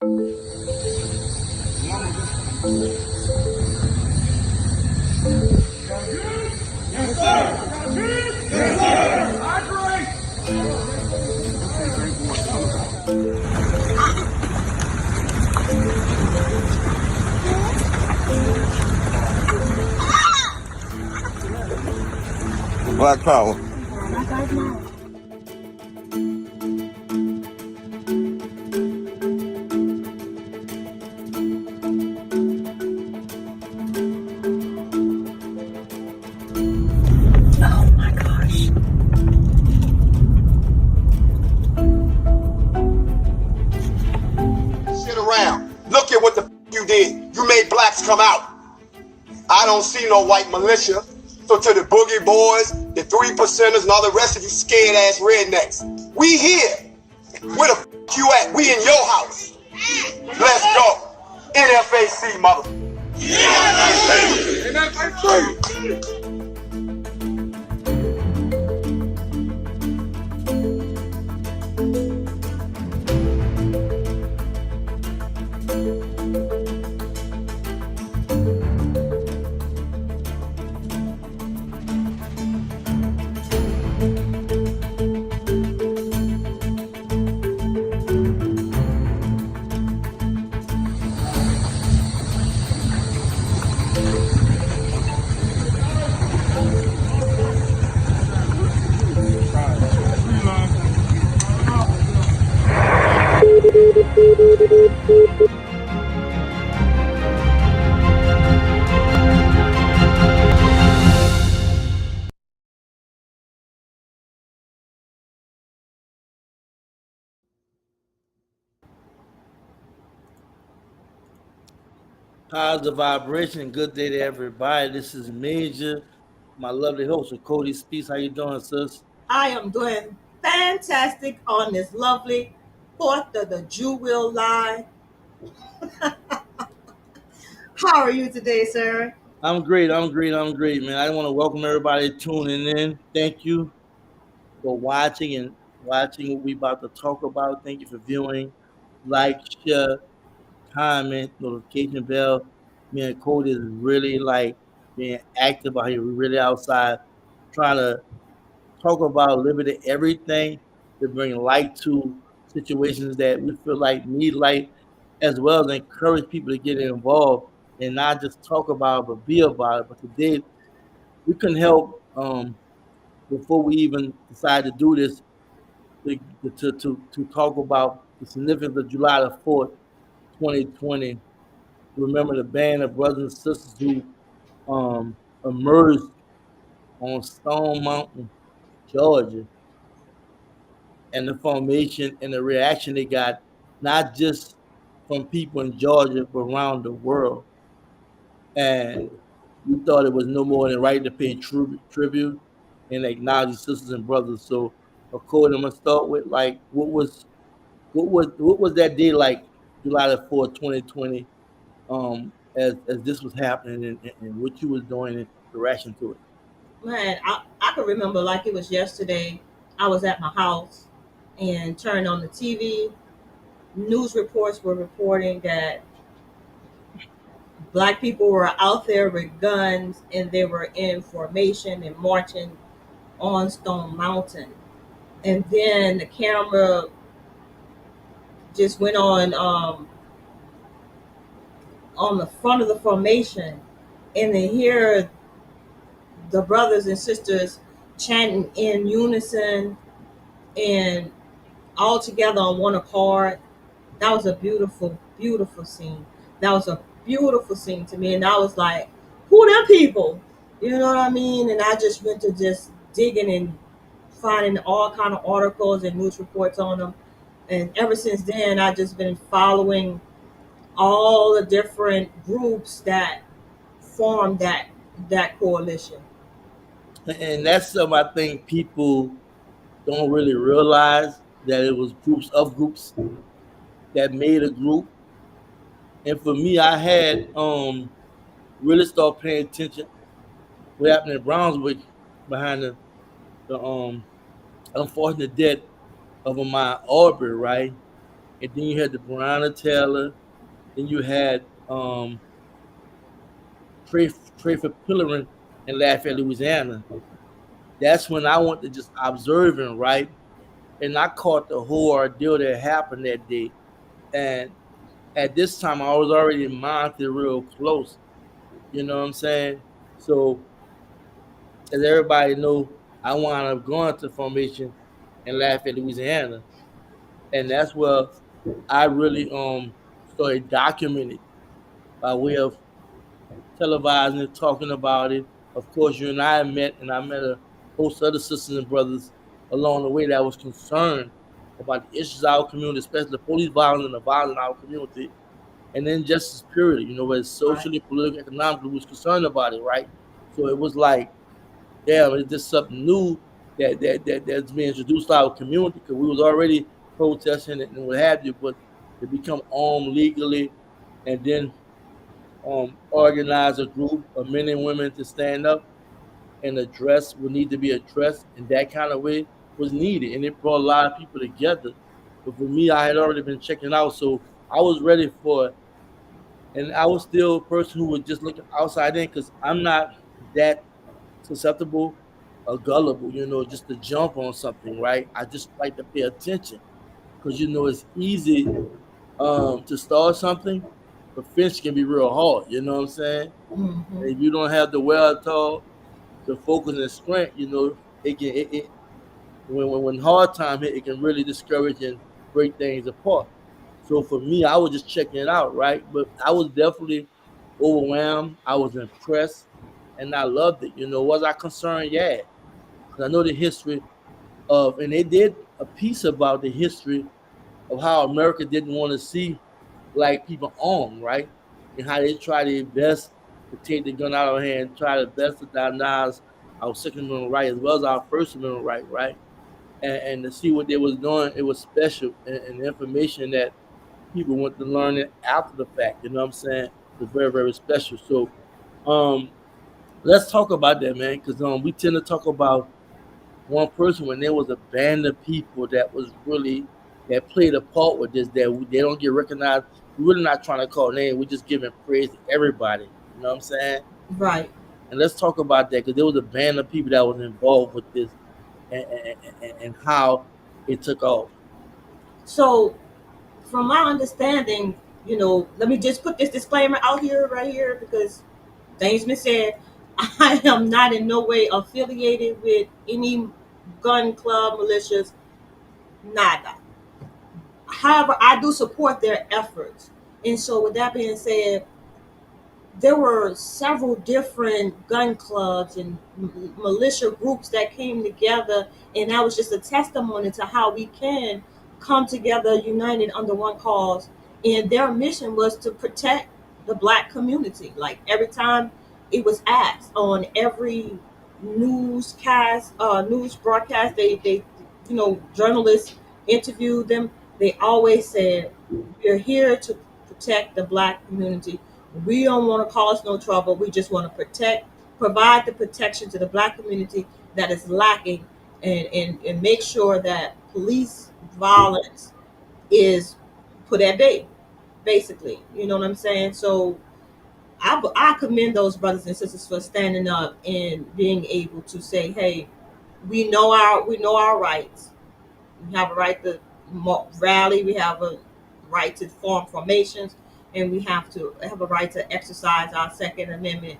Yes, sir. Yes, sir. I agree. Black power. Oh my gosh. Shit around. Look at what the you did. You made blacks come out. I don't see no white militia. So to the boogie boys, the 3%ers, and all the rest of you scared ass rednecks, we here. Where the f you at? We in your house. Let's go. NFNC, mother. NFNC. Positive vibration. Good day to everybody. This is Major, my lovely host, Achoti Speaks. How you doing, sis? I am doing fantastic on this lovely 4th of the July. How are you today, sir? I'm great, man. I want to welcome everybody tuning in. Thank you for watching what we about to talk about. Thank you for viewing. Like, share, comment, notification bell. Me and Cody is really like being active out here. We're really outside trying to talk about a little bit of everything to bring light to situations that we feel like need light, as well as encourage people to get involved and not just talk about it, but be about it. But today, we couldn't help before we even decided to do this to talk about the significance of July the 4th, 2020. Remember the band of brothers and sisters who emerged on Stone Mountain, Georgia, and the formation and the reaction they got, not just from people in Georgia, but around the world. And we thought it was no more than right to pay tribute and acknowledge sisters and brothers. So, of course, I'm gonna start with like what was that day like, July the 4th, 2020, as this was happening and what you was doing in reaction to it. Man, I can remember like it was yesterday. I was at my house and turned on the TV. News reports were reporting that black people were out there with guns and they were in formation and marching on Stone Mountain. And then the camera just went on the front of the formation, and to hear the brothers and sisters chanting in unison and all together on one accord. That was a beautiful, beautiful scene. That was a beautiful scene to me, and I was like, "Who them people?" You know what I mean? And I just went to just digging and finding all kind of articles and news reports on them. And ever since then, I've just been following all the different groups that formed that coalition. And that's something I think people don't really realize, that it was groups of groups that made a group. And for me, I had really started paying attention what happened in Brownswick behind the unfortunate death of my Aubrey, right? and then you had the Brown and Taylor, then you had Trayford Pillarin in Lafayette, Louisiana. That's when I went to just observing, right? And I caught the whole ordeal that happened that day. And at this time, I was already monitored real close. You know what I'm saying? So, as everybody know, I wound up going to formation in Lafayette, Louisiana, and that's where I really started documenting by way of televising it, talking about it. Of course, you and I met, and I met a host of other sisters and brothers along the way that was concerned about the issues of our community, especially the police violence and the violence in our community, and then justice period. You know, where Right. socially, politically, economically was concerned about it, right? So it was like, damn, it's just something new that's being introduced to our community because we was already protesting it and what have you, but to become armed legally and then organize a group of men and women to stand up and address what need to be addressed in that kind of way was needed, and it brought a lot of people together. But for me, I had already been checking out, so I was ready for it, and I was still a person who was just looking outside in because I'm not that susceptible or gullible, you know, just to jump on something, right? I just like to pay attention because you know it's easy to start something, but finish can be real hard. You know what I'm saying? Mm-hmm. And if you don't have the wherewithal, the focus and strength, you know, it when hard time hit, it can really discourage and break things apart. So for me, I was just checking it out, right? But I was definitely overwhelmed. I was impressed, and I loved it. You know, was I concerned? Yeah, because I know the history of, and they did a piece about the history of how America didn't want to see black people armed, right? And how they try their best to take the gun out of our hand, try their best to denies our Second Amendment right as well as our First Amendment right, right? And to see what they was doing, it was special and the information that people went to learn it after the fact. You know what I'm saying? Was very very special. So um, let's talk about that, man, because we tend to talk about one person when there was a band of people that was really that played a part with this that they don't get recognized. We're really not trying to call names. We're just giving praise to everybody. You know what I'm saying? Right. And let's talk about that because there was a band of people that was involved with this and how it took off. So, from my understanding, let me just put this disclaimer out here, right here, because things been said. I am not in no way affiliated with any gun club, militias, nada. However, I do support their efforts. And so, with that being said, there were several different gun clubs and militia groups that came together, and that was just a testimony to how we can come together united under one cause. And their mission was to protect the black community. Like every time it was asked on every news broadcast, they journalists interviewed them. They always said, we're here to protect the black community. We don't want to cause no trouble. We just want to provide the protection to the black community that is lacking, and make sure that police violence is put at bay, basically. You know what I'm saying? So I commend those brothers and sisters for standing up and being able to say, hey, we know our rights. We have a right to rally. We have a right to form formations, and we have a right to exercise our Second Amendment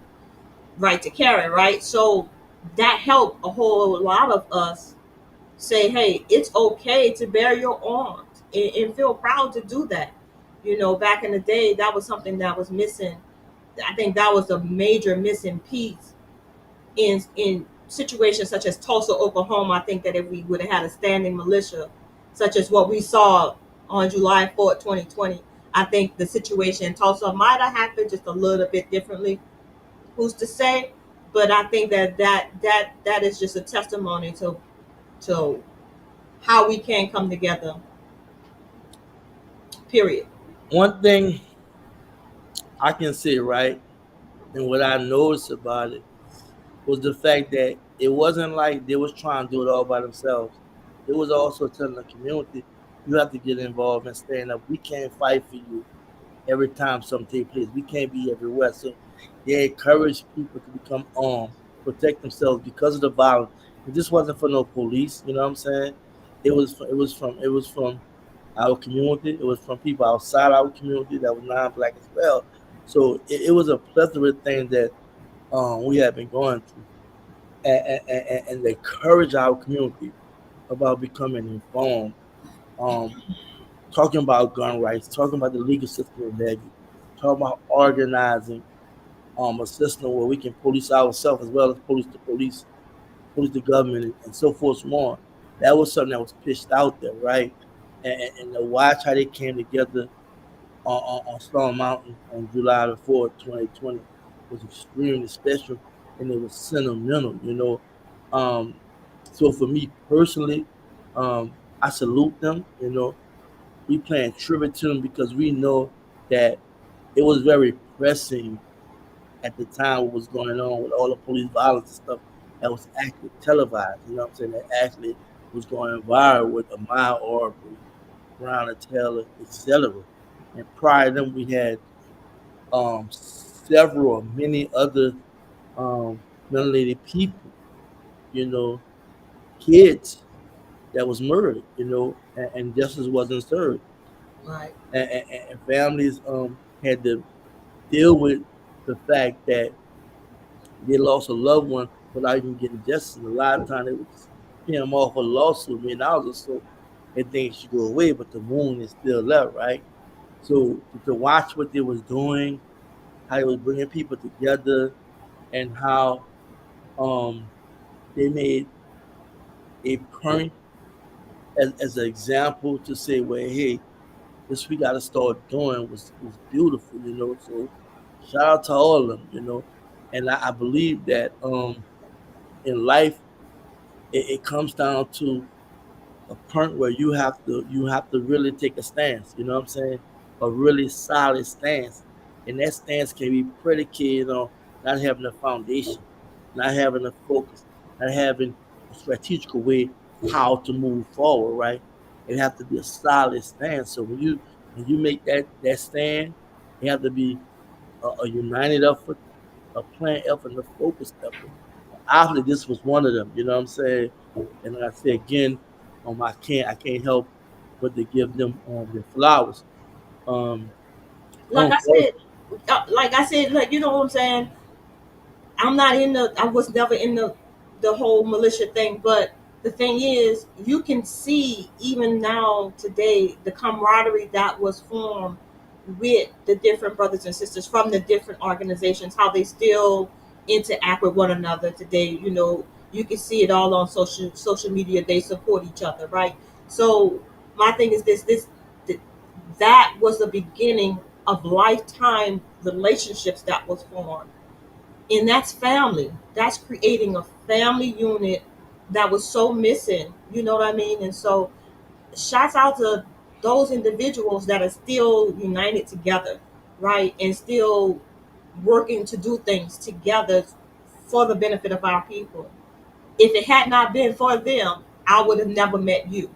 right to carry. Right. So that helped a whole lot of us say, hey, it's okay to bear your arms and feel proud to do that. Back in the day, that was something that was missing. I think that was a major missing piece in situations such as Tulsa, Oklahoma. I think that if we would have had a standing militia, such as what we saw on July 4th, 2020, I think the situation in Tulsa might have happened just a little bit differently. Who's to say? But I think that is just a testimony to how we can come together. Period. One thing I can say, right, and what I noticed about it was the fact that it wasn't like they was trying to do it all by themselves. It was also telling the community, You have to get involved and stand up. We can't fight for you every time something takes place. We can't be everywhere. So they encourage people to become armed, protect themselves because of the violence. This wasn't for no police, you know what I'm saying? It was from our community. It was from people outside our community that was non-black as well. So it was a plethora of things that we have been going through, and encourage our community about becoming informed. Um, Talking about gun rights, talking about the legal system in Navy, talking about organizing a system where we can police ourselves as well as police the government, and so forth and so on. That was something that was pitched out there, right? And to watch how they came together on Stone Mountain on July the 4th, 2020 was extremely special, and it was sentimental, you know. Um, so for me personally, I salute them, you know. We playing tribute to them because we know that it was very pressing at the time what was going on with all the police violence and stuff that was actually televised. You know what I'm saying? That actually was going viral with Ahmaud Arbery, Breonna Taylor, etc. And prior to them, we had several, many other melanated people, you know, kids that was murdered, you know, and justice wasn't served. Right. And families had to deal with the fact that they lost a loved one without even getting justice. And a lot of times they would just pay them off a lawsuit, $1 million or so, and things should go away, but the wound is still left, right? So to watch what they was doing, how they was bringing people together, and how um, they made a point as an example to say, well, hey, this we got to start doing was beautiful, you know. So shout out to all of them, you know. And I believe that in life it comes down to a point where you have to really take a stance. You know what I'm saying? A really solid stance, and that stance can be predicated on not having a foundation, not having a focus, not having a strategical way how to move forward. Right? It have to be a solid stance. So when you make that stand, you have to be a united effort, a planned effort, and a focused effort. Obviously, this was one of them. You know what I'm saying? And like I say again, I can't help but to give them their flowers. Um, Like I unfortunately, said, like you know what I'm saying. I was never in the whole militia thing, but the thing is, you can see even now today the camaraderie that was formed with the different brothers and sisters from the different organizations, how they still interact with one another today. You know, you can see it all on social media. They support each other, right? So my thing is th- that was the beginning of lifetime relationships that was formed, and that's family. That's creating a family unit that was so missing. You know what I mean? And so, shouts out to those individuals that are still united together, right, and still working to do things together for the benefit of our people. If it had not been for them, I would have never met you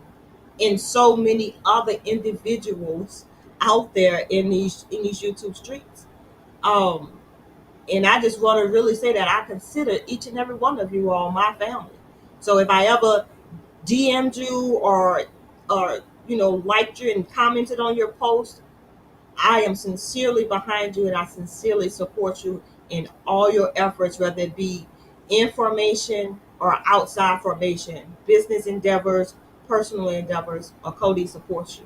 and so many other individuals out there in these YouTube streets. Um, and I just want to really say that I consider each and every one of you all my family. So if I ever DM'd you or liked you and commented on your post, I am sincerely behind you and I sincerely support you in all your efforts, whether it be information or outside formation, business endeavors, personal endeavors. Or Cody supports you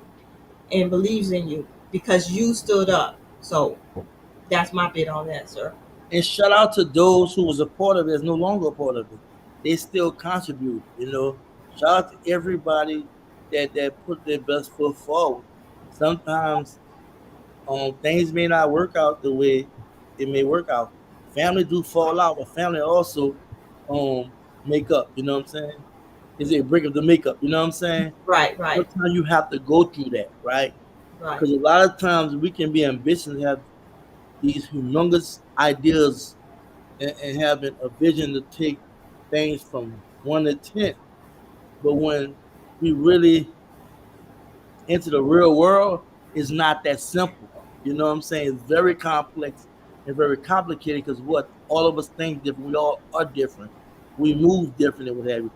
and believes in you because you stood up. So that's my bit on that, sir. and shout out to those who was a part of it, is no longer a part of it. They still contribute. You know, shout out to everybody that put their best foot forward. Sometimes things may not work out the way it may work out. Family do fall out, but family also um make up. You know what I'm saying? Is it a break of the makeup? You know what I'm saying? Right, right, Sometimes you have to go through that, right? right. Because a lot of times we can be ambitious and have these humongous ideas and having a vision to take things from 1 to 10. But when we really into the real world is not that simple. You know what I'm saying? It's very complex and very complicated because what all of us think different. We all are different. We move different and what have you.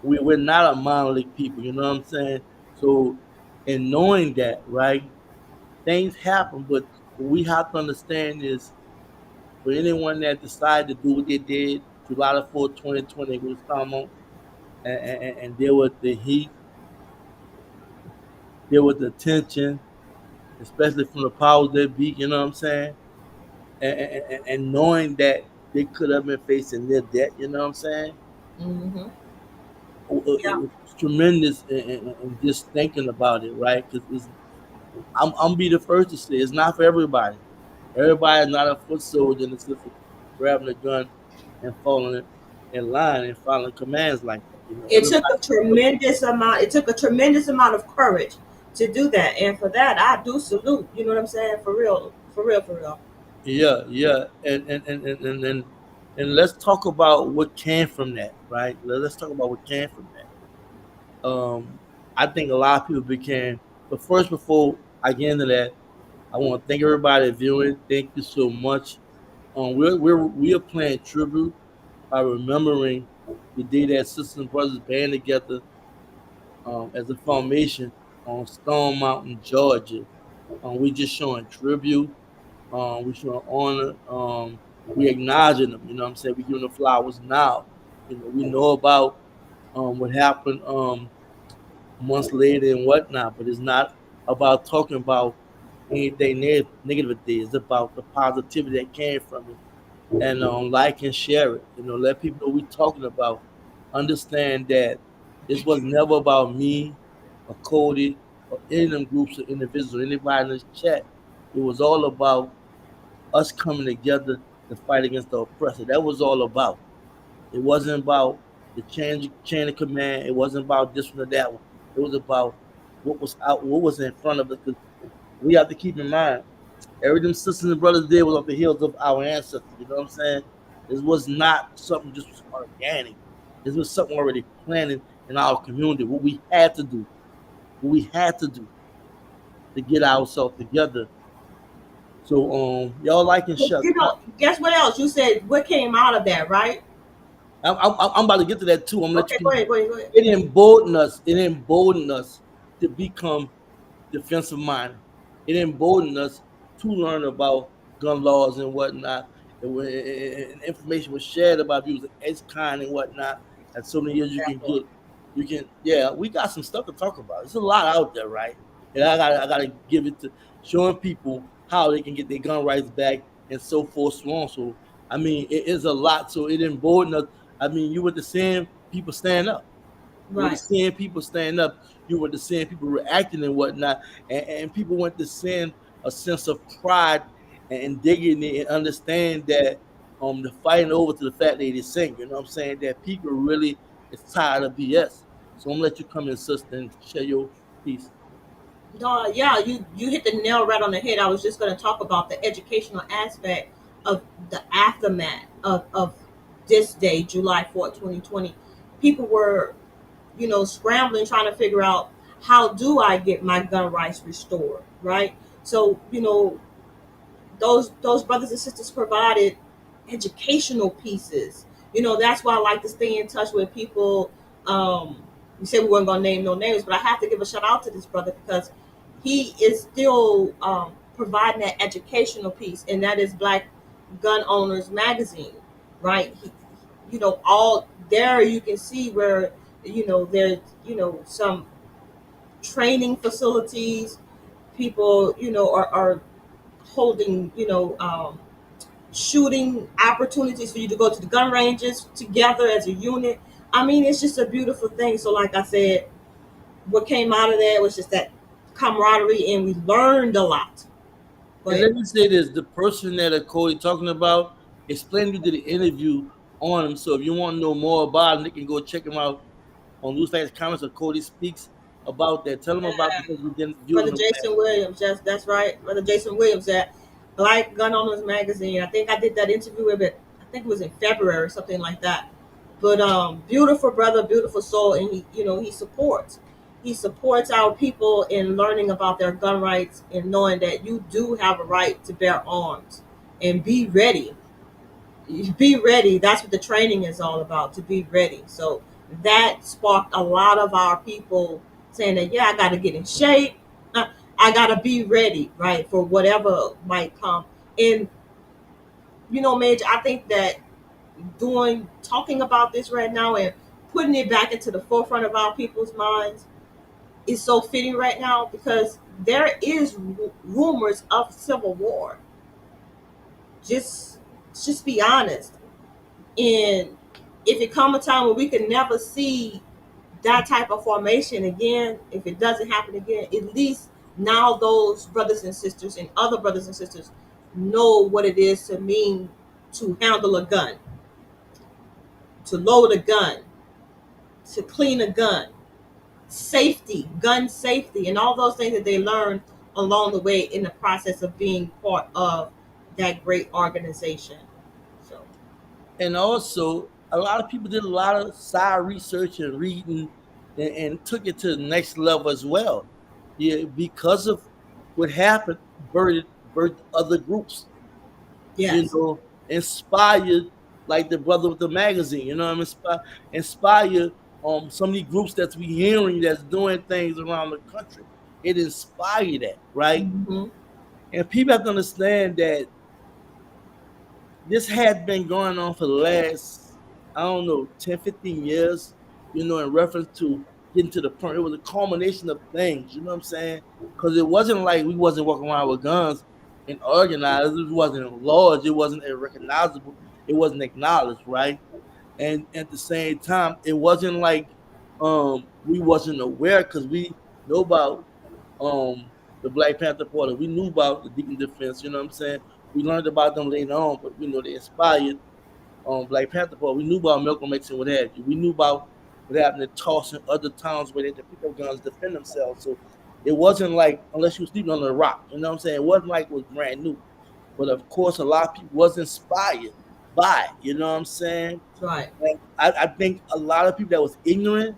We're not a monolithic people. You know what I'm saying? So, in knowing that, right, things happen, but what we have to understand is for anyone that decided to do what they did, July 4th, 2020, was come on and deal with the heat, deal with the tension, especially from the powers that be, you know what I'm saying? And knowing that they could have been facing their debt, you know what I'm saying? Mm-hmm. Yeah. It's tremendous in just thinking about it, right? Because I'm be the first to say it's not for everybody. Everybody is not a foot soldier in the sense of grabbing a gun and falling in line and following commands like that. You know, It took a everybody. tremendous amount. It took a tremendous amount of courage to do that, and for that, I do salute. You know what I'm saying? For real, for real, for real. Yeah, yeah, and let's talk about what came from that, right? Let's talk about what came from that. I think a lot of people became. But first, before I get into that, I want to thank everybody viewing. Thank you so much. We are playing tribute by remembering the day that sisters and brothers band together as a formation on Stone Mountain, Georgia. We just showing tribute. We showing honor. We acknowledging them. You know what I'm saying? We giving them flowers now. You know, we know about what happened months later and whatnot, but it's not about talking about anything negative. It's about the positivity that came from it and like and share it. You know, let people know what we're talking about. Understand that this was never about me or Cody or any of them groups or individuals or anybody in this chat. It was all about us coming together to fight against the oppressor. That was all about. It wasn't about the chain of command. It wasn't about this one or that one. It was about what was in front of us. Because we have to keep in mind everything sisters and brothers did was off the heels of our ancestors. You know what I'm saying? This was not something just was organic. This was something already planted in our community. What we had to do, what we had to do to get ourselves together. So y'all like and But, shut. you know, guess what else? You said what came out of that, right? I'm about to get to that too. I'm gonna let you Okay, go continue. ahead, go ahead, go ahead. It emboldened us. It emboldened us to become defensive minded. It emboldened us to learn about gun laws and whatnot. And information was shared about using X-Con and whatnot. And so many years you can, yeah, we got some stuff to talk about. There's a lot out there, right? And I gotta give it to showing people how they can get their gun rights back and so forth, so on. So I mean, it is a lot. So it emboldened us. I mean, you were the same people stand up. You were the Right. seeing people stand up. You were the seeing people reacting and whatnot, and people went to seeing a sense of pride and dignity and understand that the fighting over to the fact that they sing. You know what I'm saying? That people really is tired of BS. So I'm gonna let you come in, sister, and share your piece. No, yeah, you hit the nail right on the head. I was just going to talk about the educational aspect of the aftermath of this day, July 4th, 2020. People were, you know, scrambling, trying to figure out how do I get my gun rights restored, right? So, you know, those brothers and sisters provided educational pieces. You know, that's why I like to stay in touch with people. We said we weren't gonna name no names, but I have to give a shout out to this brother because he is still providing that educational piece, and that is Black Gun Owners Magazine, right? You know, all there you can see where you know there's some training facilities. People, are holding, shooting opportunities for you to go to the gun ranges together as a unit. I mean, it's just a beautiful thing. So, like I said, what came out of that was just that camaraderie, and we learned a lot. Go And ahead. let me say this: the person that Cody talking about explained you to the interview on him. So if you want to know more about him, they can go check him out on Loose Lights Comments or Cody Speaks about that. Tell them about because we didn't view Brother him. Jason Williams, that's right. Brother Jason Williams at Black Gun Owners Magazine. I think I did that interview with it. I think it was in February, something like that. But beautiful brother, beautiful soul, and he supports. He supports our people in learning about their gun rights and knowing that you do have a right to bear arms and be ready. Be ready. That's what the training is all about, to be ready. So that sparked a lot of our people saying that, yeah, I got to get in shape. Uh, I got to be ready, right, for whatever might come. And, Major, I think that talking about this right now and putting it back into the forefront of our people's minds is so fitting right now because there is rumors of civil war. Just, just be honest. And if it come a time where we can never see that type of formation again, if it doesn't happen again, at least now those brothers and sisters and other brothers and sisters know what it is to mean to handle a gun, to load a gun, to clean a gun, safety, gun safety, and all those things that they learn along the way in the process of being part of that great organization. So, And also, a lot of people did a lot of side research and reading, and took it to the next level as well. Yeah, because of what happened, birthed other groups. yes. Inspired, like the brother with the magazine. I'm inspired so many groups that we hearing that's doing things around the country. It inspired that, right? Hmm. And people have to understand that this had been going on for the last, I don't know, 10, 15 years, in reference to getting to the point. It was a culmination of things, you know what I'm saying? Because it wasn't like we wasn't walking around with guns and organized. It wasn't laws. It wasn't recognizable. It wasn't acknowledged, right? And at the same time, it wasn't like we wasn't aware because we know about the Black Panther Party. We knew about the Deacon Defense, you know what I'm saying? We learned about them later on, but we know they inspired Black Panther Party. We knew about Malcolm X and what have you. We knew about what happened in Tulsa and other towns where they had to pick up guns to defend themselves. So it wasn't like, unless you were sleeping under a rock, you know what I'm saying? It wasn't like it was brand new. But of course, a lot of people was inspired by it, you know what I'm saying? Right. And I think a lot of people that was ignorant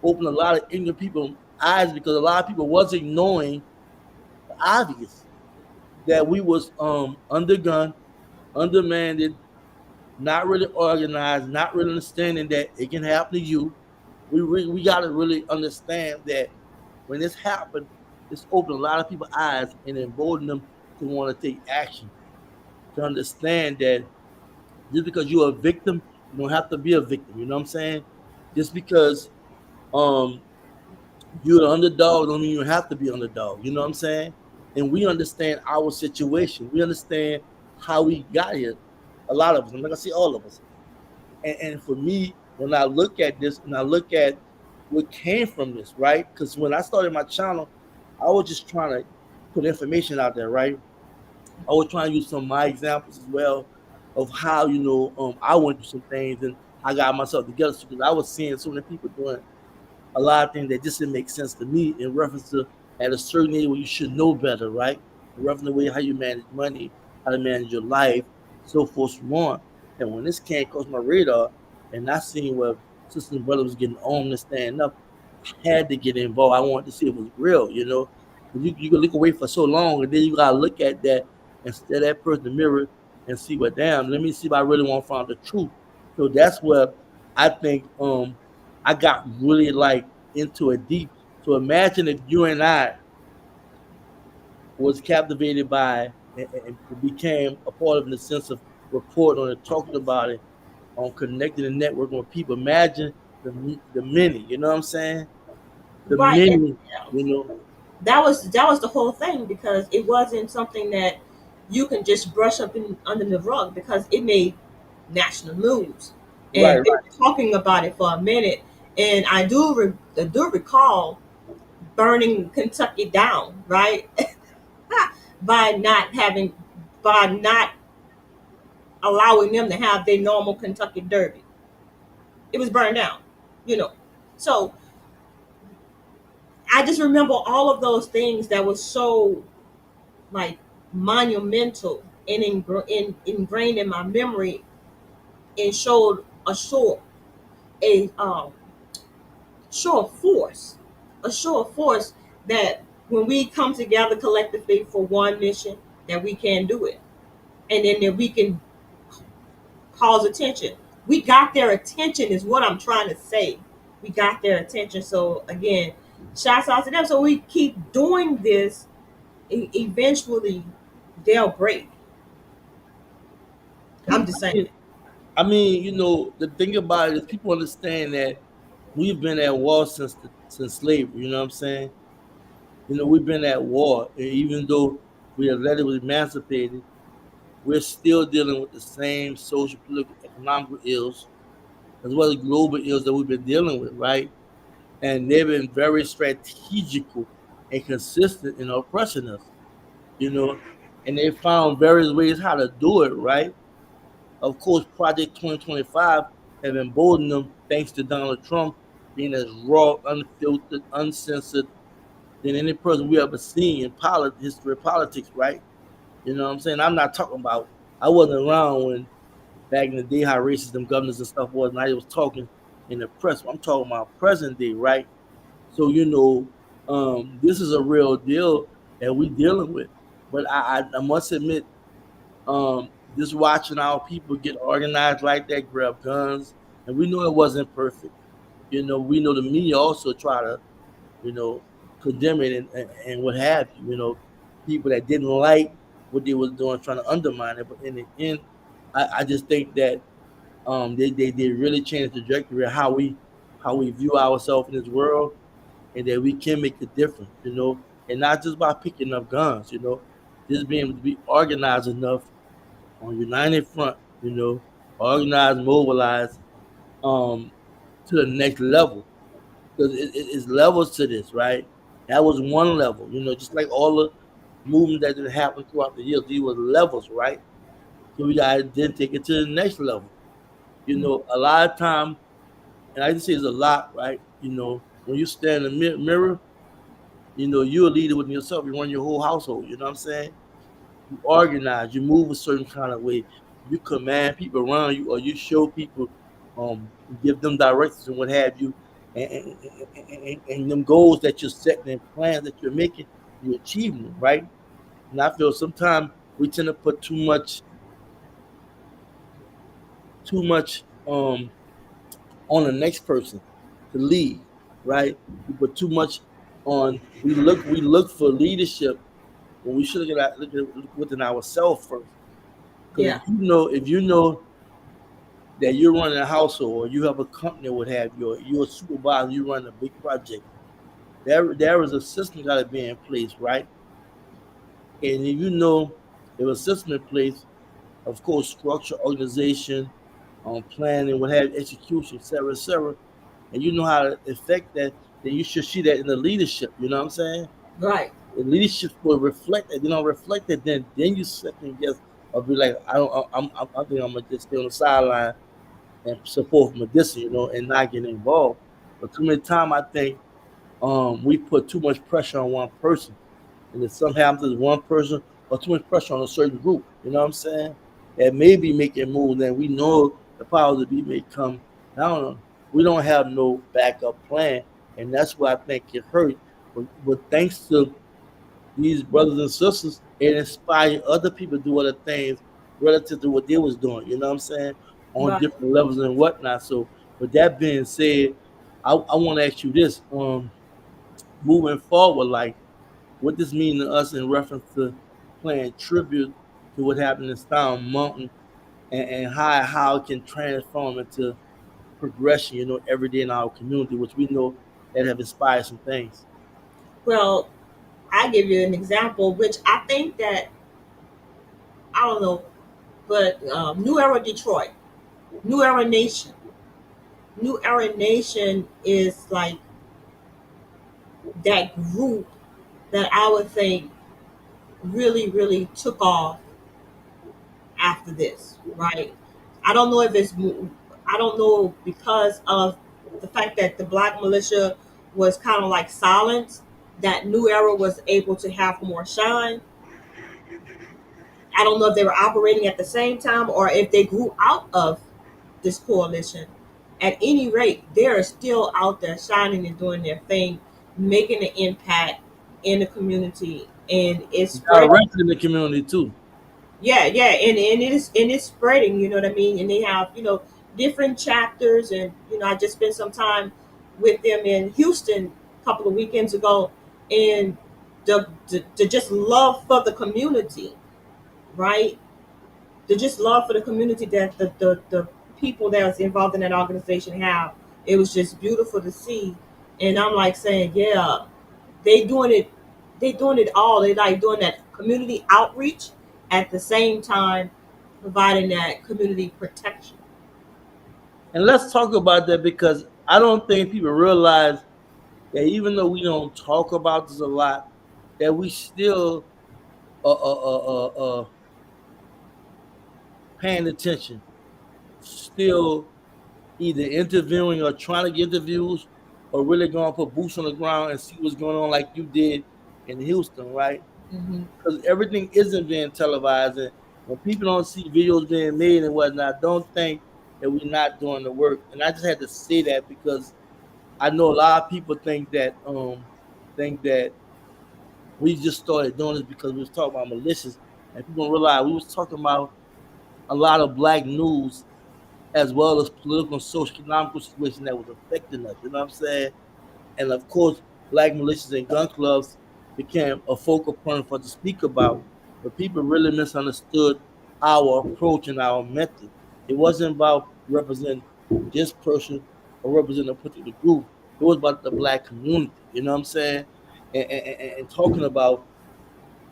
opened a lot of ignorant people's eyes because a lot of people wasn't knowing the obvious that we was undergunned, undermanned, not really organized, not really understanding that it can happen to you. We got to really understand that when this happened, it's opened a lot of people's eyes and emboldened them to want to take action, to understand that just because you're a victim, you don't have to be a victim. You know what I'm saying? Just because um you're the underdog don't mean you have to be underdog. You know what I'm saying? And we understand our situation. We understand how we got here. A lot of us. I'm not gonna say all of us. And for me, when I look at this and I look at what came from this, right? Because when I started my channel, I was just trying to put information out there, right? I was trying to use some of my examples as well of how I went through some things and I got myself together because I was seeing so many people doing a lot of things that just didn't make sense to me in reference to at a certain age where you should know better, right? In reference to the way how you manage money, how to manage your life, so forth, so on. And when this came across my radar, and I seen where sisters and brothers was getting on and standing up, I had to get involved. I wanted to see if it was real, you know. You can look away for so long, and then you gotta look at that and stare that person in the mirror and see what damn. Let me see if I really want to find the truth. So that's where I think I got really like into it deep. So imagine if you and I was captivated by and became a part of it in the sense of reporting on it, talking about it, on connecting and networking with people. Imagine the many, you know what I'm saying? The Right. And many, you know. that was the whole thing because it wasn't something that you can just brush up under the rug because it made national news, Right, and they right. were talking about it for a minute. And I do recall burning Kentucky down, right? by not having by not allowing them to have their normal Kentucky Derby. It was burned down, you know. So I just remember all of those things that was so like monumental and ingrained in my memory and showed a show of force a show of force that when we come together collectively for one mission, that we can do it, and then that we can cause attention. We got their attention, is what I'm trying to say. We got their attention. So again, shouts out to them. So we keep doing this. Eventually, they'll break. I'm just saying. I mean, the thing about it is people understand that we've been at war since slavery. You know what I'm saying? We've been at war, and even though we are relatively emancipated, we're still dealing with the same social, political, economical ills, as well as global ills that we've been dealing with, right? And they've been very strategical and consistent in oppressing us, you know, and they found various ways how to do it, right? Of course, Project 2025 have emboldened them thanks to Donald Trump being as raw, unfiltered, uncensored than any person we ever seen in history of politics, right? You know what I'm saying? I'm not talking about, I wasn't around when back in the day how racist them governors and stuff was, and I was talking in the press. I'm talking about present day, right? So this is a real deal that we dealing with. But I must admit, just watching our people get organized like that, grab guns, and we know it wasn't perfect. We know the media also try to, you know, condemn it and what have you. People that didn't like what they was doing, trying to undermine it. But in the end, I just think that they really changed the trajectory of how we view ourselves in this world, and that we can make a difference, and not just by picking up guns, just being able to be organized enough on united front, organized, mobilized, um, to the next level, because it's levels to this, right? That was one level, just like all the movement that did happen throughout the years. These were levels, right? So we gotta then take it to the next level. A lot of time, and I just say it's a lot, right? When you stand in the mirror, you're a leader within yourself. You run your whole household. You know what I'm saying? You organize. You move a certain kind of way. You command people around you, or you show people, give them directions and what have you, and them goals that you're setting and plans that you're making, you're achieving them, right? And I feel sometimes we tend to put too much on the next person to lead, right? We put too much on. We look for leadership when we should look within ourselves first. Because Yeah. if you know that you're running a household, or you have a company, or what have you, or you're a supervisor, you run a big project. There is a system got to be in place, right? And if a system in place, of course, structure, organization, planning, what have you, execution, et cetera, and you know how to affect that, then you should see that in the leadership. You know what I'm saying? Right. The leadership will reflect it. They don't reflect it, then you second guess or be like, I think I'm gonna just stay on the sideline and support from a distance, and not get involved. But too many times I think we put too much pressure on one person, and if something happens to one person, or too much pressure on a certain group, you know what I'm saying? That may be making moves, then we know the powers that be may come. I don't know. We don't have no backup plan, and that's why I think it hurt. But thanks to these brothers and sisters, it inspired other people to do other things relative to what they was doing. You know what I'm saying? On Right. different levels and whatnot. So, with that being said, I want to ask you this: moving forward, like, what this mean to us in reference to paying tribute to what happened in Stone Mountain, and how it can transform into progression, every day in our community, which we know that have inspired some things. Well, I give you an example, which I think that I don't know, but New Era Detroit, New Era Nation, New Era Nation is like that group that I would think really, really took off after this, right? I don't know if it's, I don't know, because of the fact that the Black militia was kind of like silent, that New Era was able to have more shine. I don't know if they were operating at the same time or if they grew out of this coalition. At any rate, they're still out there shining and doing their thing. making an impact in the community, and it's spreading. Directly in the community too. Yeah, yeah, and it's spreading. You know what I mean? And they have different chapters, and I just spent some time with them in Houston a couple of weekends ago, and the just love for the community, right? The just love for the community that the people that was involved in that organization have. It was just beautiful to see, and I'm like saying, yeah, they doing it. They doing it all. They like doing that community outreach at the same time providing that community protection. And let's talk about that because I don't think people realize that even though we don't talk about this a lot, that we still paying attention, still either interviewing or trying to get interviews, or really going to put boots on the ground and see what's going on, like you did in Houston, right? Hmm. Because everything isn't being televised, and when people don't see videos being made and whatnot, don't think that we're not doing the work. And I just had to say that because I know a lot of people think that we just started doing this because we was talking about militias, and people don't realize we was talking about a lot of black news as well as political and social economical situation that was affecting us. You know what I'm saying? And of course, black militias and gun clubs became a focal point for us to speak about. But people really misunderstood our approach and our method. It wasn't about representing this person or representing a particular group. It was about the black community. You know what I'm saying? And talking about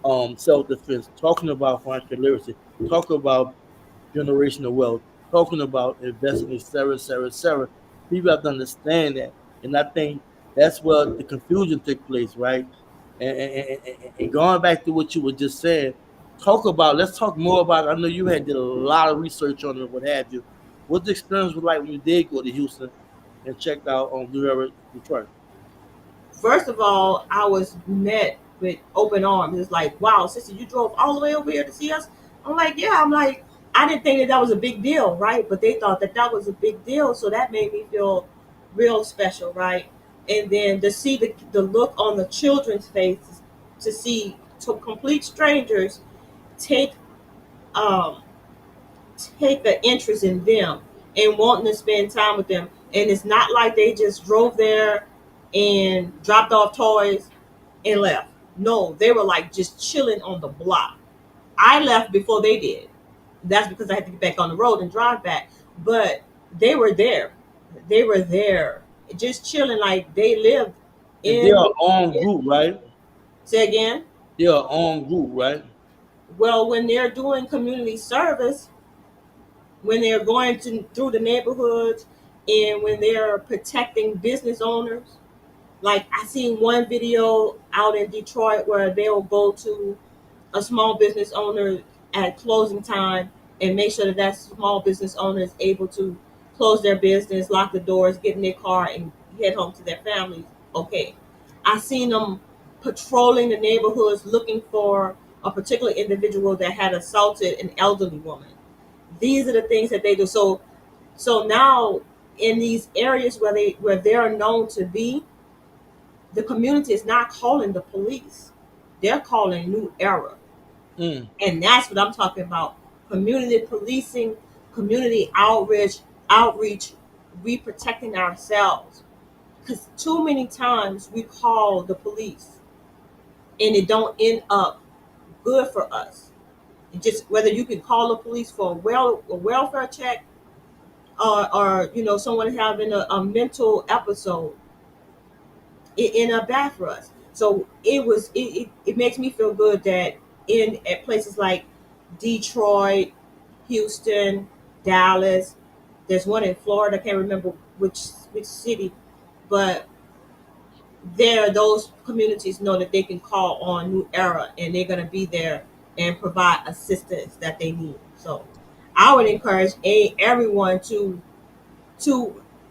self-defense, talking about financial literacy, talking about generational wealth, talking about investing, et cetera, et cetera, et cetera. People have to understand that. And I think that's where the confusion took place, right? And going back to what you were just saying, let's talk more about, I know you had did a lot of research on it, what have you. What the experience was like when you did go to Houston and checked out Detroit? First of all, I was met with open arms. It's like, wow, sister, you drove all the way over here to see us. I'm like, yeah. I'm like, I didn't think that was a big deal, right? But they thought that was a big deal, so that made me feel real special, right? And then to see the look on the children's faces, to see complete strangers take um, take an interest in them and wanting to spend time with them. And it's not like they just drove there and dropped off toys and left. No, they were like just chilling on the block. I left before they did. That's because I had to get back on the road and drive back. But they were there. They were there, just chilling like they lived And they're in. our own group, right? Say again. They're our own group, right? Well, when they're doing community service, when they're going through the neighborhoods, and when they're protecting business owners. Like I seen one video out in Detroit where they'll go to a small business owner at closing time and make sure that that small business owner is able to close their business, lock the doors, get in their car, and head home to their families. Okay, I seen them patrolling the neighborhoods looking for a particular individual that had assaulted an elderly woman. These are the things that they do. So now in these areas where they are known to be, the community is not calling the police. They're calling New Era. Mm. And that's what I'm talking about. Community policing, community outreach, we protecting ourselves. Because too many times we call the police and it don't end up good for us. It just whether you can call the police for a welfare check, or someone having a mental episode, it ended up bad for us. So it makes me feel good that in at places like Detroit, Houston, Dallas, there's one in Florida, I can't remember which city, but there those communities know that they can call on New Era and they're gonna be there and provide assistance that they need. So I would encourage everyone to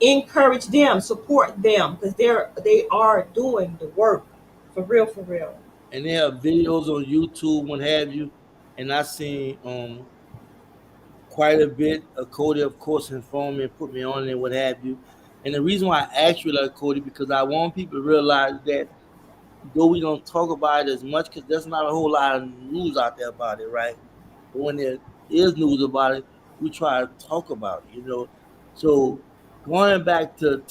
encourage them, support them, because they are doing the work for real, for real. And they have videos on YouTube, what have you. And I seen quite a bit. Cody, of course, informed me and put me on it, what have you. And the reason why I asked you that, Cody, because I want people to realize that though we don't talk about it as much, because there's not a whole lot of news out there about it, right? But when there is news about it, we try to talk about it, you know. So going back to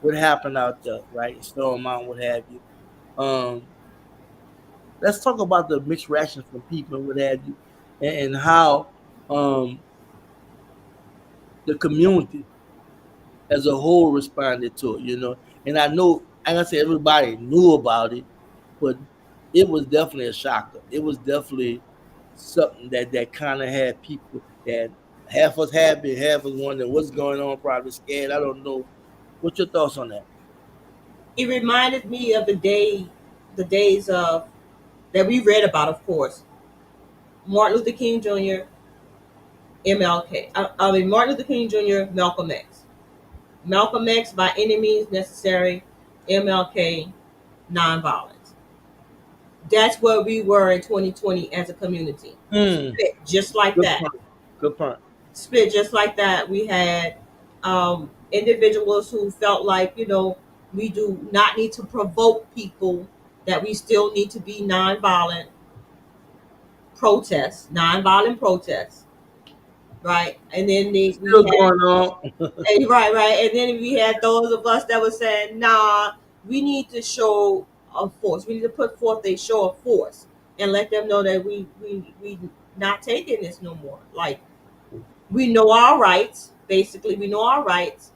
what happened out there, right? In Stone Mountain, what have you. Um, let's talk about the mixed reactions from people and what have you, and how um, the community as a whole responded to it, you know. And I know, like I said, everybody knew about it, but it was definitely a shocker. It was definitely something that kind of had people that half us happy, half us wondering what's going on, probably scared. I don't know. What's your thoughts on that? It reminded me of the days of that we read about, of course. Martin Luther King Jr., MLK. I mean Martin Luther King Jr., Malcolm X. Malcolm X by any means necessary, MLK nonviolence. That's where we were in 2020 as a community. Hmm. Split just like Good that. point. Good point. Split just like that. We had individuals who felt like, we do not need to provoke people, that we still need to be nonviolent protests, right? And then we Still had going on. right, right, and then we had those of us that were saying, "Nah, we need to show a force. We need to put forth a show of force and let them know that we not taking this no more. Like we know our rights. Basically, we know our rights,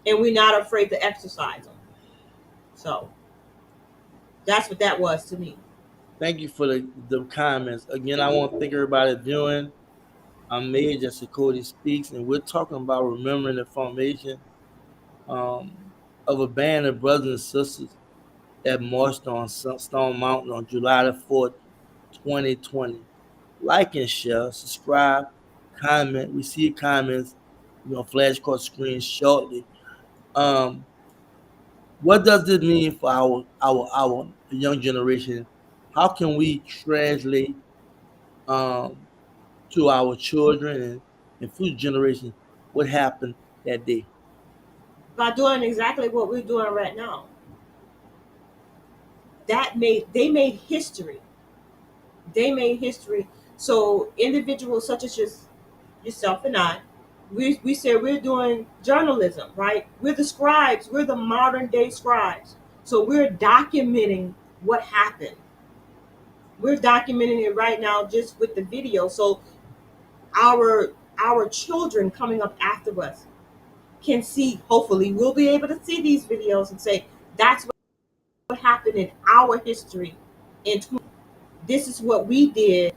and we're not afraid to exercise them." So that's what that was to me. Thank you for the comments. Again, I want to thank everybody viewing. I'm Major Cody Speaks, and we're talking about remembering the formation um, of a band of brothers and sisters that marched on Stone Mountain on July the 4th, 2020. Like and share, subscribe, comment. We see comments, flash across the screen shortly. Um, what does this mean for our young generation? How can we translate um, to our children and future generations what happened that day? By doing exactly what we're doing right now, they made history. They made history. So individuals such as yourself and I, we said we're doing journalism, right? We're the scribes. We're the modern day scribes. So we're documenting what happened. We're documenting it right now just with the video. So our children coming up after us can see. Hopefully, we'll be able to see these videos and say that's what happened in our history. And this is what we did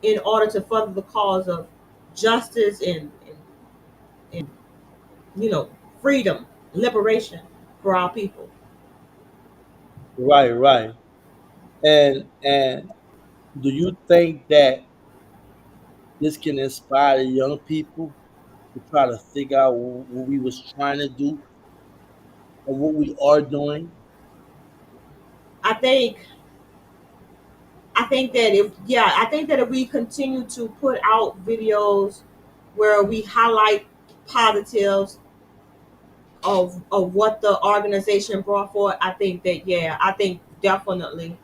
in order to further the cause of justice and freedom, liberation for our people. Right, right. And do you think that this can inspire the young people to try to figure out what we was trying to do or what we are doing? I think I think that if we continue to put out videos where we highlight positives of what the organization brought forward, I think that I think definitely.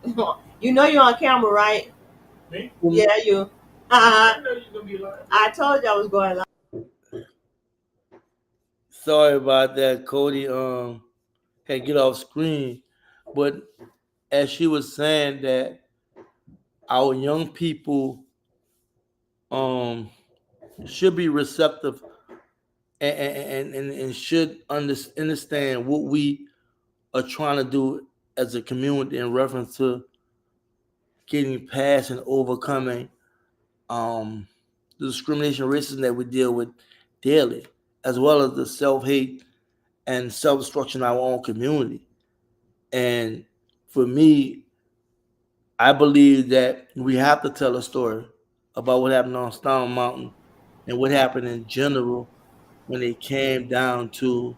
You know you're on camera, right? Me? Yeah, you. I know you're gonna be lying. I told you I was going live. Sorry about that, Cody. Had to get off screen, but as she was saying that our young people um should be receptive and should understand what we are trying to do as a community in reference to getting past and overcoming um, the discrimination and racism that we deal with daily, as well as the self hate and self destruction in our own community. And for me, I believe that we have to tell a story about what happened on Stone Mountain and what happened in general when it came down to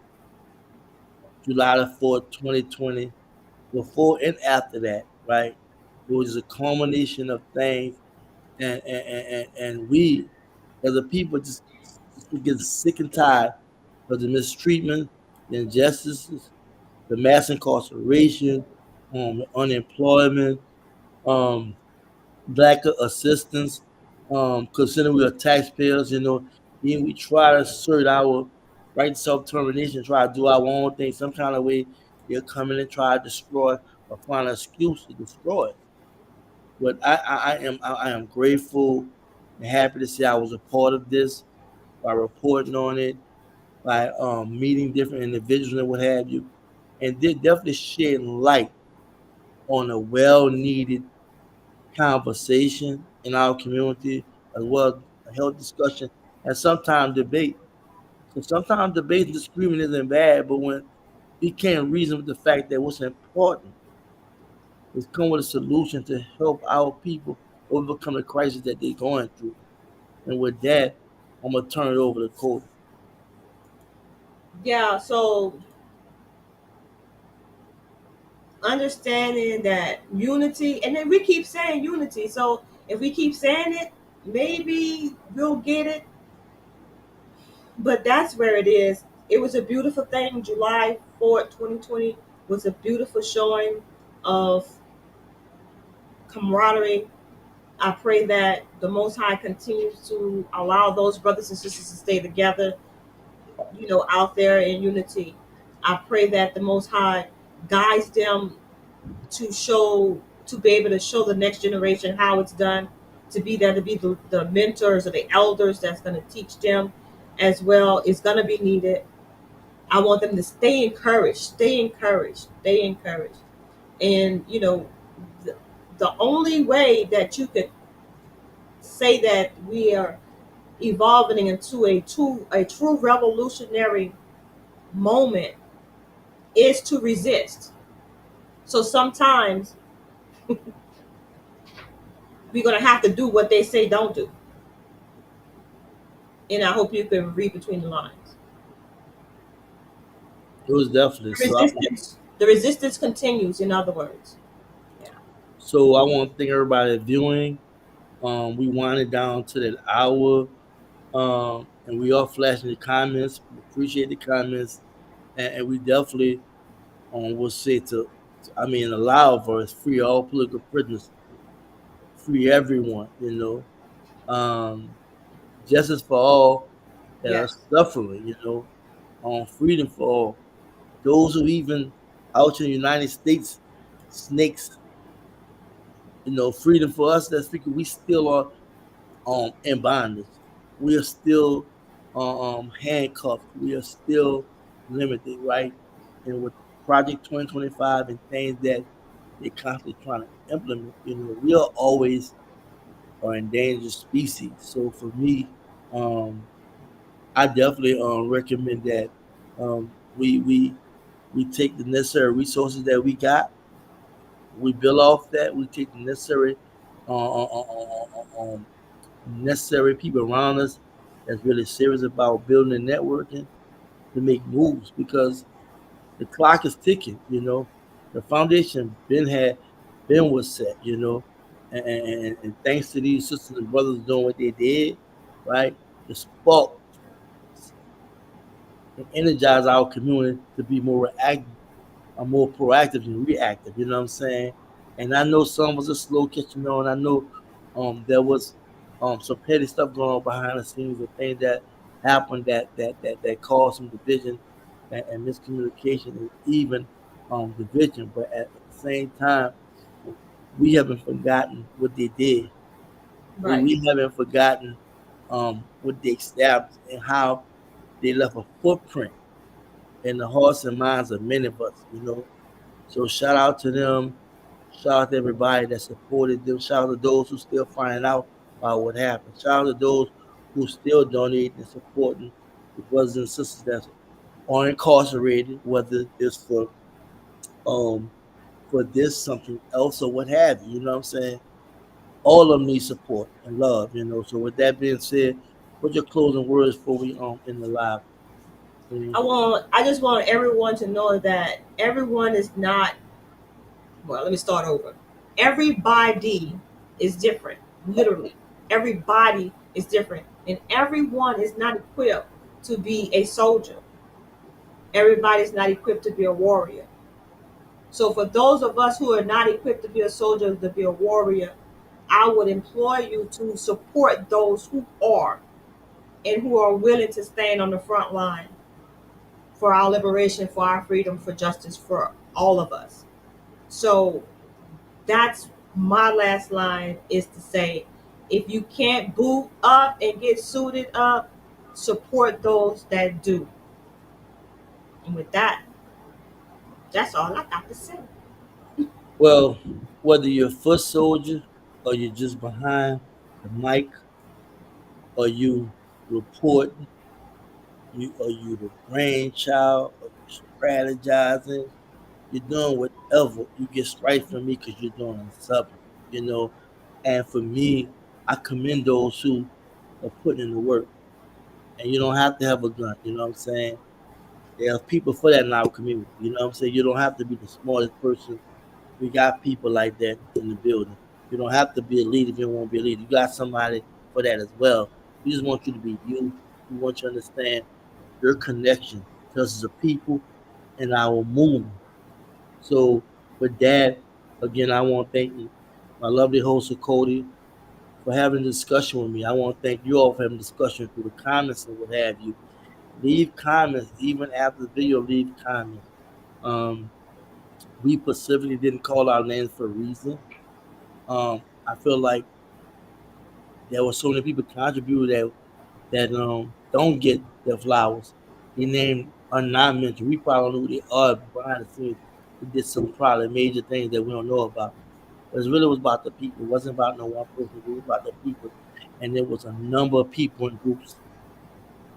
July the 4th, 2020, before and after that, right? It was a culmination of things, and we as a people just We're getting sick and tired of the mistreatment, the injustices, the mass incarceration, unemployment, um, lack of assistance, considering we are taxpayers, even we try to assert our right to self-determination, try to do our own thing, some kind of way, they'll come in and try to destroy or find an excuse to destroy it. But I am grateful and happy to say I was a part of this by reporting on it, by meeting different individuals and what have you, and they're definitely shedding light on a well-needed conversation in our community, as well as a healthy discussion and sometimes debate. So sometimes debate and disagreement isn't bad, but when we can't reason with the fact that what's important is come with a solution to help our people overcome the crisis that they're going through. And with that, I'm gonna turn it over to Cody. Yeah, so understanding that unity, and then we keep saying unity. So if we keep saying it, maybe we'll get it. But that's where it is. It was a beautiful thing. July 4th, 2020 was a beautiful showing of camaraderie. I pray that the Most High continues to allow those brothers and sisters to stay together, out there in unity. I pray that the Most High guides them to be able to show the next generation how it's done, to be there to be the mentors or the elders that's going to teach them as well. Is going to be needed. I want them to stay encouraged, stay encouraged, stay encouraged. And, the, the only way that you could say that we are evolving into a true revolutionary moment is to resist. So sometimes we're going to have to do what they say don't do. And I hope you can read between the lines. It was definitely The resistance, the resistance continues. In other words, yeah. so. I want to thank everybody viewing. We winded down to that hour, and we are flashing the comments. We appreciate the comments, and we definitely will say I mean, allow for us free all political prisoners, free everyone. Justice for all that are Yes, suffering. Freedom for all. Those who even out in the United States, snakes. Freedom for us. That's because we still are in bondage. We are still handcuffed. We are still limited, right? And with Project 2025 and things that they're constantly trying to implement, we are always an endangered species. So for me, I definitely recommend that we take the necessary resources that we got. We build off that. We take the necessary people around us that's really serious about building and networking to make moves because the clock is ticking. The foundation been was set. And thanks to these sisters and brothers doing what they did, right? The spark and energize our community to be more active are more proactive than reactive. You know what I'm saying? And I know some was a slow catching on. I know there was some petty stuff going on behind the scenes and things that happened that caused some division and miscommunication and even division. But at the same time, we haven't forgotten what they did. right, We haven't forgotten what they established and how they left a footprint in the hearts and minds of many of us. So shout out to them. Shout out to everybody that supported them. Shout out to those who still finding out about what happened. Shout out to those who still donating and supporting the brothers and sisters that are incarcerated, whether it's um for this something else or what have you. You know what I'm saying? All of them need support and love. So with that being said, what's your closing words before we in the live? I just want everyone to know that everyone is not. Well, let me start over. Everybody is different. Literally, everybody is different. And everyone is not equipped to be a soldier. Everybody's not equipped to be a warrior. So for those of us who are not equipped to be a soldier, to be a warrior, I would implore you to support those who are and who are willing to stand on the front line for our liberation, for our freedom, for justice, for all of us. So that's my last line, is to say, if you can't boot up and get suited up, support those that do. And with that, that's all I got to say. Well, whether you're a foot soldier or you're just behind the mic or you reporting, or you the brainchild or you strategizing, you're doing whatever. You get straight from me because you're doing something, you know. And for me, I commend those who are putting in the work. And you don't have to have a gun, you know what I'm saying? There's people for that in our community, you know what I'm saying? You don't have to be the smartest person. We got people like that in the building. You don't have to be a leader if you don't want to be a leader. You got somebody for that as well. We just want you to be you. We want you to understand your connection to us as a people and our movement. So with that, again, I want to thank you, my lovely host Achoti, for having a discussion with me. I want to thank you all for having a discussion through the comments and what have you. Leave comments, even after the video, leave comments. We specifically didn't call our names for a reason. I feel like there were so many people contributed that don't get their flowers. They named are not mentioned. We probably don't know who they are behind the scenes. They did some probably major things that we don't know about. But it really was about the people. It wasn't about no one person. It was about the people. And there was a number of people in groups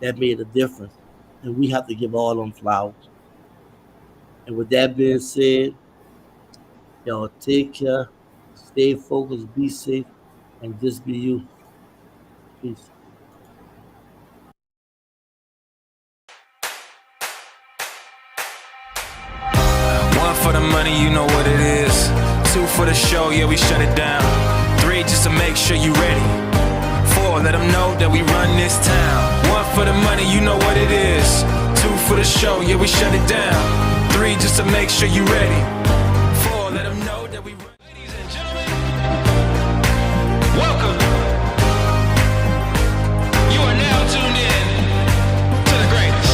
that made a difference. And we have to give all them flowers. And with that being said, y'all take care, stay focused, be safe, and just be you. Peace. One for the money, you know what it is. Two for the show, yeah, we shut it down. Three just to make sure you ready. Four, let them know that we run this town. One for the money, you know what it is. Two for the show, yeah, we shut it down. Three just to make sure you ready. Four, let them know that we run. Ladies and gentlemen, welcome. You are now tuned in to the greatest.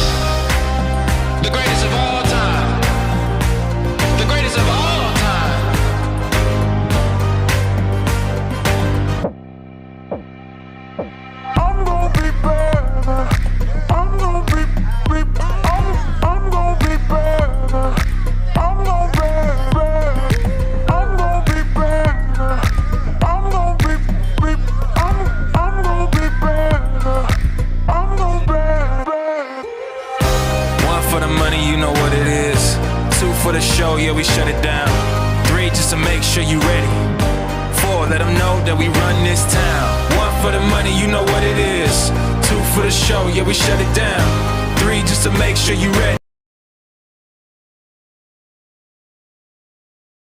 The greatest of all time. The greatest of all time. I'm gonna be better. I'm gonna be I'm gonna be better. I'm gonna be better. I'm gonna be better. I'm gonna be I'm gonna be better. I'm gonna be better. One for the money, you know what it is. Two for the show, yeah, we shut it down. Three just to make sure you ready. Four, let them know that we run this town. One for the money, you know what it is. Two for the show, yeah, we shut it down. Three just to make sure you ready.